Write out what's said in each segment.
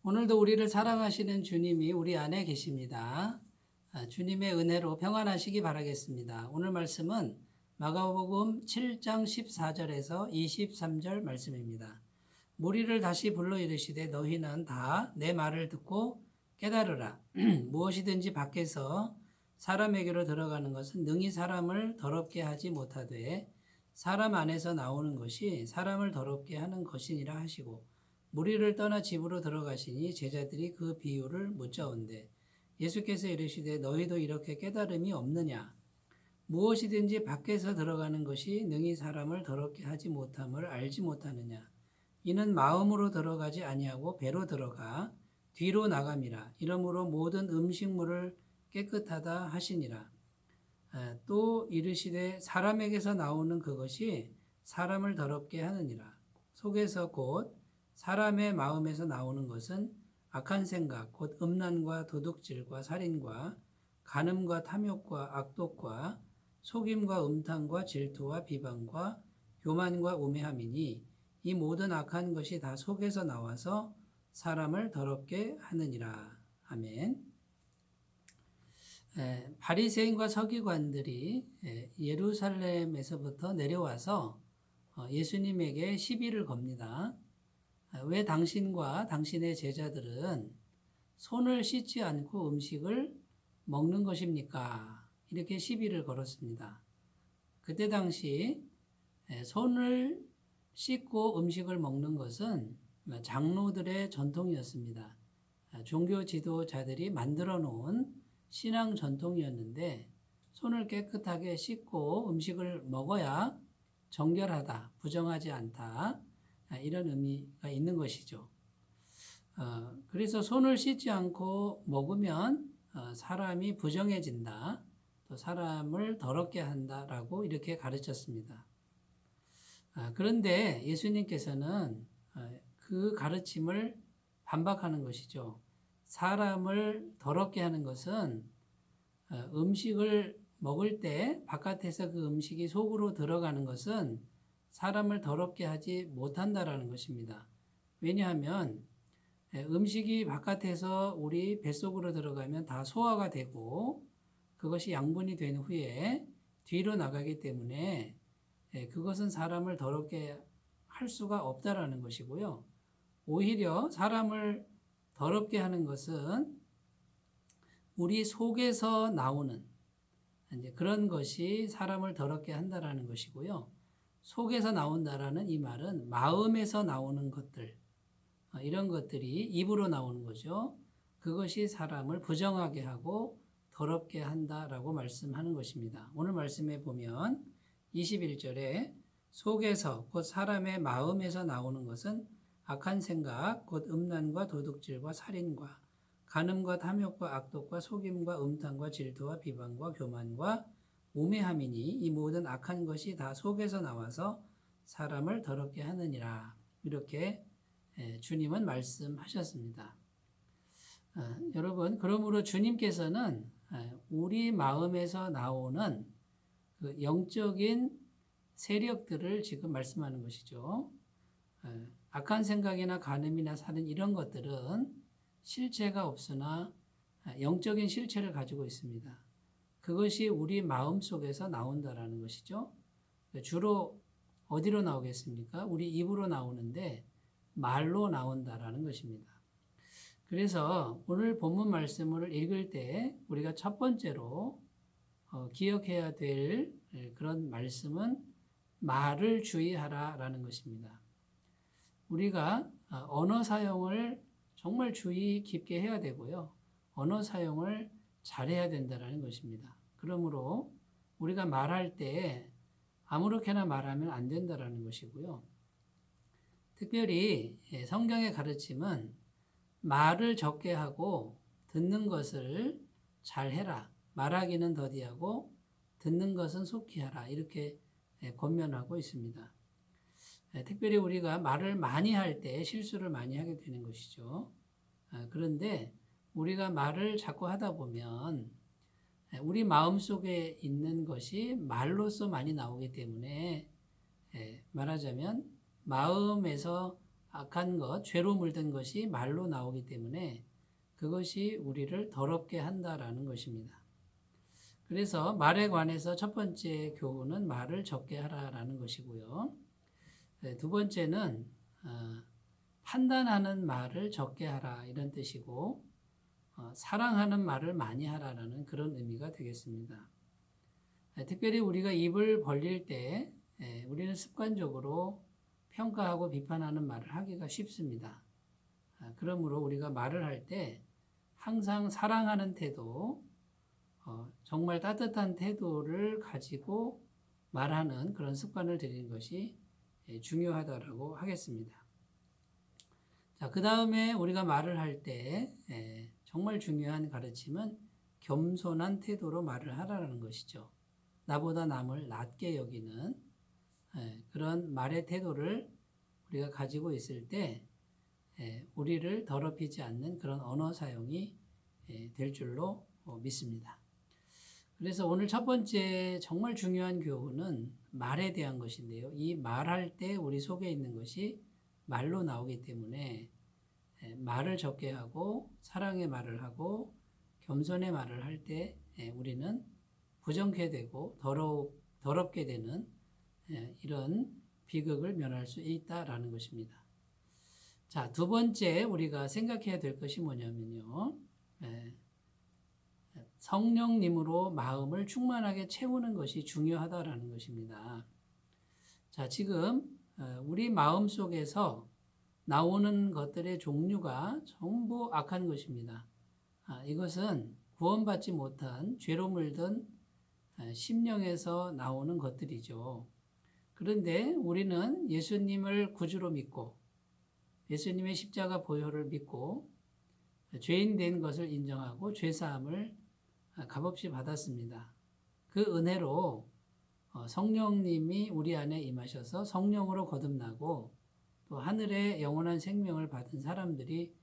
오늘도 우리를 사랑하시는 주님이 우리 안에 계십니다. 주님의 은혜로 평안하시기 바라겠습니다. 오늘 말씀은 마가복음 7장 14절에서 23절 말씀입니다. 무리를 다시 불러 이르시되 너희는 다 내 말을 듣고 깨달으라. 무엇이든지 밖에서 사람에게로 들어가는 것은 능히 사람을 더럽게 하지 못하되 사람 안에서 나오는 것이 사람을 더럽게 하는 것이니라 하시고 무리를 떠나 집으로 들어가시니 제자들이 그 비유를 묻자온대 예수께서 이르시되 너희도 이렇게 깨달음이 없느냐 무엇이든지 밖에서 들어가는 것이 능히 사람을 더럽게 하지 못함을 알지 못하느냐 이는 마음으로 들어가지 아니하고 배로 들어가 뒤로 나감이라 이러므로 모든 음식물을 깨끗하다 하시니라. 또 이르시되 사람에게서 나오는 그것이 사람을 더럽게 하느니라. 속에서 곧 사람의 마음에서 나오는 것은 악한 생각, 곧 음란과 도둑질과 살인과 간음과 탐욕과 악독과 속임과 음탕과 질투와 비방과 교만과 우매함이니 이 모든 악한 것이 다 속에서 나와서 사람을 더럽게 하느니라. 아멘. 바리새인과 서기관들이 예루살렘에서부터 내려와서 예수님에게 시비를 겁니다. 왜 당신과 당신의 제자들은 손을 씻지 않고 음식을 먹는 것입니까? 이렇게 시비를 걸었습니다. 그때 당시 손을 씻고 음식을 먹는 것은 장로들의 전통이었습니다. 종교 지도자들이 만들어 놓은 신앙 전통이었는데 손을 깨끗하게 씻고 음식을 먹어야 정결하다, 부정하지 않다 이런 의미가 있는 것이죠. 그래서 손을 씻지 않고 먹으면 사람이 부정해진다, 또 사람을 더럽게 한다라고 이렇게 가르쳤습니다. 그런데 예수님께서는 그 가르침을 반박하는 것이죠. 사람을 더럽게 하는 것은 음식을 먹을 때 바깥에서 그 음식이 속으로 들어가는 것은 사람을 더럽게 하지 못한다라는 것입니다. 왜냐하면 음식이 바깥에서 우리 뱃속으로 들어가면 다 소화가 되고 그것이 양분이 된 후에 뒤로 나가기 때문에 그것은 사람을 더럽게 할 수가 없다라는 것이고요. 오히려 사람을 더럽게 하는 것은 우리 속에서 나오는 이제 그런 것이 사람을 더럽게 한다라는 것이고요. 속에서 나온다라는 이 말은 마음에서 나오는 것들, 이런 것들이 입으로 나오는 거죠. 그것이 사람을 부정하게 하고 더럽게 한다라고 말씀하는 것입니다. 오늘 말씀에 보면 21절에 속에서 곧 사람의 마음에서 나오는 것은 악한 생각, 곧 음란과 도둑질과 살인과 간음과 탐욕과 악독과 속임과 음탕과 질투와 비방과 교만과 우매함이니 이 모든 악한 것이 다 속에서 나와서 사람을 더럽게 하느니라. 이렇게 주님은 말씀하셨습니다. 여러분, 그러므로 주님께서는 우리 마음에서 나오는 그 영적인 세력들을 지금 말씀하는 것이죠. 악한 생각이나 간음이나 살인 이런 것들은 실체가 없으나 영적인 실체를 가지고 있습니다. 그것이 우리 마음 속에서 나온다라는 것이죠. 주로 어디로 나오겠습니까? 우리 입으로 나오는데 말로 나온다라는 것입니다. 그래서 오늘 본문 말씀을 읽을 때 우리가 첫 번째로 기억해야 될 그런 말씀은 말을 주의하라라는 것입니다. 우리가 언어 사용을 정말 주의 깊게 해야 되고요. 언어 사용을 잘해야 된다는 것입니다. 그러므로 우리가 말할 때 아무렇게나 말하면 안 된다는 것이고요. 특별히 성경의 가르침은 말을 적게 하고 듣는 것을 잘해라. 말하기는 더디하고 듣는 것은 속히 하라. 이렇게 권면하고 있습니다. 특별히 우리가 말을 많이 할 때 실수를 많이 하게 되는 것이죠. 그런데 우리가 말을 자꾸 하다 보면 우리 마음속에 있는 것이 말로서 많이 나오기 때문에 말하자면 마음에서 악한 것, 죄로 물든 것이 말로 나오기 때문에 그것이 우리를 더럽게 한다라는 것입니다. 그래서 말에 관해서 첫 번째 교훈은 말을 적게 하라라는 것이고요. 두 번째는 판단하는 말을 적게 하라 이런 뜻이고, 사랑하는 말을 많이 하라라는 그런 의미가 되겠습니다. 특별히 우리가 입을 벌릴 때 우리는 습관적으로 평가하고 비판하는 말을 하기가 쉽습니다. 그러므로 우리가 말을 할 때 항상 사랑하는 태도, 정말 따뜻한 태도를 가지고 말하는 그런 습관을 들이는 것이 중요하다고 하겠습니다. 자, 그 다음에 우리가 말을 할 때 정말 중요한 가르침은 겸손한 태도로 말을 하라는 것이죠. 나보다 남을 낮게 여기는 그런 말의 태도를 우리가 가지고 있을 때 우리를 더럽히지 않는 그런 언어 사용이 될 줄로 믿습니다. 그래서 오늘 첫 번째 정말 중요한 교훈은 말에 대한 것인데요. 이 말할 때 우리 속에 있는 것이 말로 나오기 때문에 말을 적게 하고 사랑의 말을 하고 겸손의 말을 할 때 우리는 부정케 되고 더럽게 되는 이런 비극을 면할 수 있다라는 것입니다. 자, 두 번째 우리가 생각해야 될 것이 뭐냐면요. 성령님으로 마음을 충만하게 채우는 것이 중요하다라는 것입니다. 자, 지금 우리 마음 속에서 나오는 것들의 종류가 전부 악한 것입니다. 이것은 구원받지 못한 죄로 물든 심령에서 나오는 것들이죠. 그런데 우리는 예수님을 구주로 믿고 예수님의 십자가 보혈을 믿고 죄인 된 것을 인정하고 죄사함을 값없이 받았습니다. 그 은혜로 성령님이 우리 안에 임하셔서 성령으로 거듭나고 또 하늘의 영원한 생명을 받은 사람들이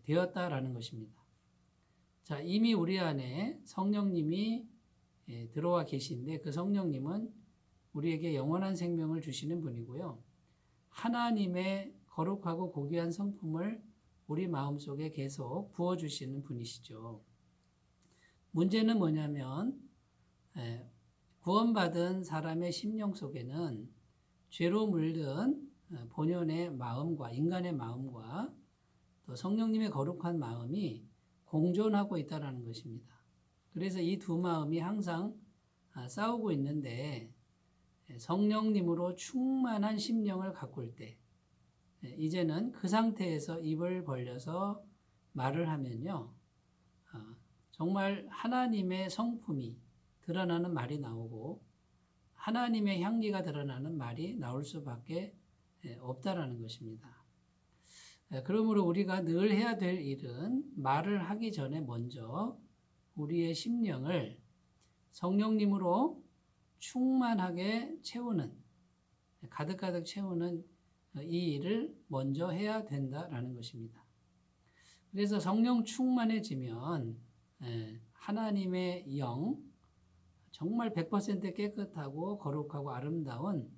되었다라는 것입니다. 자, 이미 우리 안에 성령님이 들어와 계신데 그 성령님은 우리에게 영원한 생명을 주시는 분이고요. 하나님의 거룩하고 고귀한 성품을 우리 마음속에 계속 부어주시는 분이시죠. 문제는 뭐냐면 구원받은 사람의 심령 속에는 죄로 물든 본연의 마음과 인간의 마음과 또 성령님의 거룩한 마음이 공존하고 있다는 것입니다. 그래서 이 두 마음이 항상 싸우고 있는데 성령님으로 충만한 심령을 가꿀 때 이제는 그 상태에서 입을 벌려서 말을 하면요. 정말 하나님의 성품이 드러나는 말이 나오고 하나님의 향기가 드러나는 말이 나올 수밖에 없다라는 것입니다. 그러므로 우리가 늘 해야 될 일은 말을 하기 전에 먼저 우리의 심령을 성령님으로 충만하게 채우는, 가득가득 채우는 이 일을 먼저 해야 된다라는 것입니다. 그래서 성령 충만해지면 하나님의 영, 정말 100% 깨끗하고 거룩하고 아름다운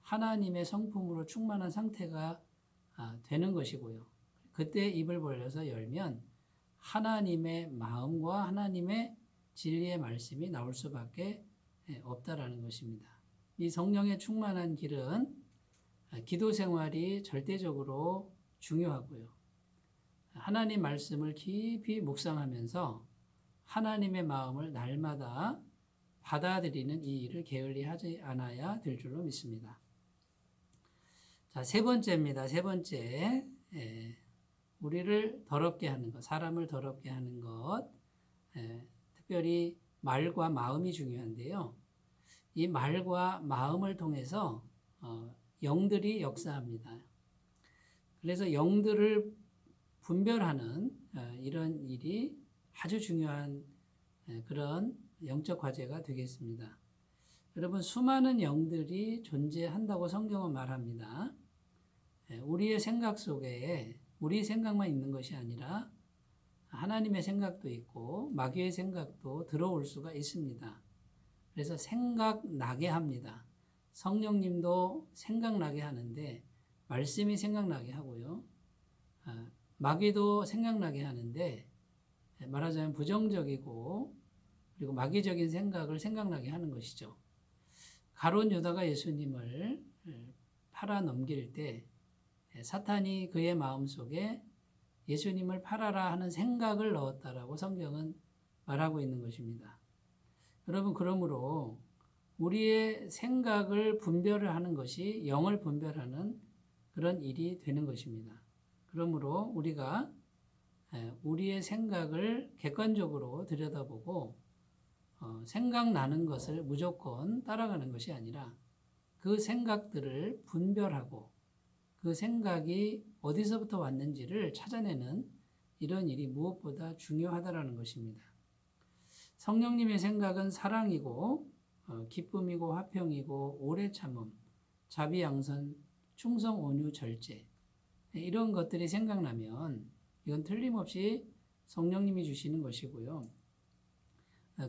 하나님의 성품으로 충만한 상태가 되는 것이고요. 그때 입을 벌려서 열면 하나님의 마음과 하나님의 진리의 말씀이 나올 수밖에 없다라는 것입니다. 이 성령의 충만한 길은 기도 생활이 절대적으로 중요하고요. 하나님 말씀을 깊이 묵상하면서 하나님의 마음을 날마다 받아들이는 이 일을 게을리 하지 않아야 될 줄로 믿습니다. 자, 세 번째입니다. 세 번째, 우리를 더럽게 하는 것, 사람을 더럽게 하는 것, 특별히 말과 마음이 중요한데요. 이 말과 마음을 통해서 영들이 역사합니다. 그래서 영들을 분별하는 이런 일이 아주 중요한 그런 영적 과제가 되겠습니다. 여러분, 수많은 영들이 존재한다고 성경은 말합니다. 우리의 생각 속에 우리 생각만 있는 것이 아니라 하나님의 생각도 있고 마귀의 생각도 들어올 수가 있습니다. 그래서 생각나게 합니다. 성령님도 생각나게 하는데 말씀이 생각나게 하고요. 마귀도 생각나게 하는데 말하자면 부정적이고 그리고 마귀적인 생각을 생각나게 하는 것이죠. 가룟 유다가 예수님을 팔아 넘길 때 사탄이 그의 마음속에 예수님을 팔아라 하는 생각을 넣었다라고 성경은 말하고 있는 것입니다. 여러분, 그러므로 우리의 생각을 분별을 하는 것이 영을 분별하는 그런 일이 되는 것입니다. 그러므로 우리가 우리의 생각을 객관적으로 들여다보고 생각나는 것을 무조건 따라가는 것이 아니라 그 생각들을 분별하고 그 생각이 어디서부터 왔는지를 찾아내는 이런 일이 무엇보다 중요하다라는 것입니다. 성령님의 생각은 사랑이고 기쁨이고 화평이고 오래 참음, 자비 양선, 충성 온유 절제 이런 것들이 생각나면 이건 틀림없이 성령님이 주시는 것이고요.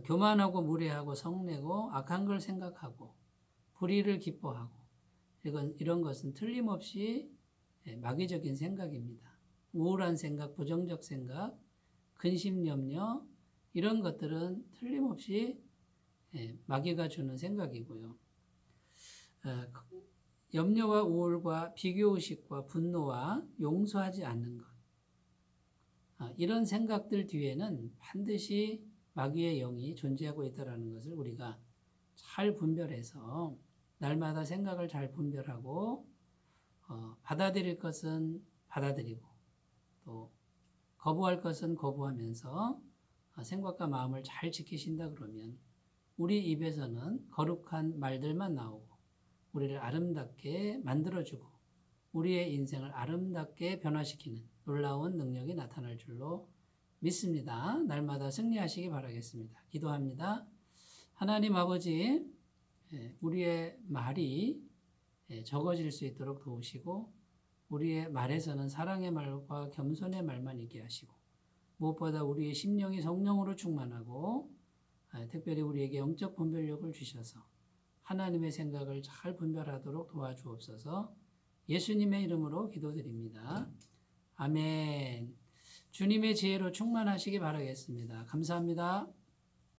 교만하고 무례하고 성내고 악한 걸 생각하고 불의를 기뻐하고 이런 것은 틀림없이 마귀적인 생각입니다. 우울한 생각, 부정적 생각, 근심, 염려 이런 것들은 틀림없이 마귀가 주는 생각이고요. 염려와 우울과 비교의식과 분노와 용서하지 않는 것 이런 생각들 뒤에는 반드시 마귀의 영이 존재하고 있다는 것을 우리가 잘 분별해서 날마다 생각을 잘 분별하고 받아들일 것은 받아들이고 또 거부할 것은 거부하면서 생각과 마음을 잘 지키신다 그러면 우리 입에서는 거룩한 말들만 나오고 우리를 아름답게 만들어주고 우리의 인생을 아름답게 변화시키는 놀라운 능력이 나타날 줄로 믿습니다. 날마다 승리하시기 바라겠습니다. 기도합니다. 하나님 아버지, 우리의 말이 적어질 수 있도록 도우시고 우리의 말에서는 사랑의 말과 겸손의 말만 있게 하시고 무엇보다 우리의 심령이 성령으로 충만하고 특별히 우리에게 영적 분별력을 주셔서 하나님의 생각을 잘 분별하도록 도와주옵소서. 예수님의 이름으로 기도드립니다. 아멘. 주님의 지혜로 충만하시기 바라겠습니다. 감사합니다.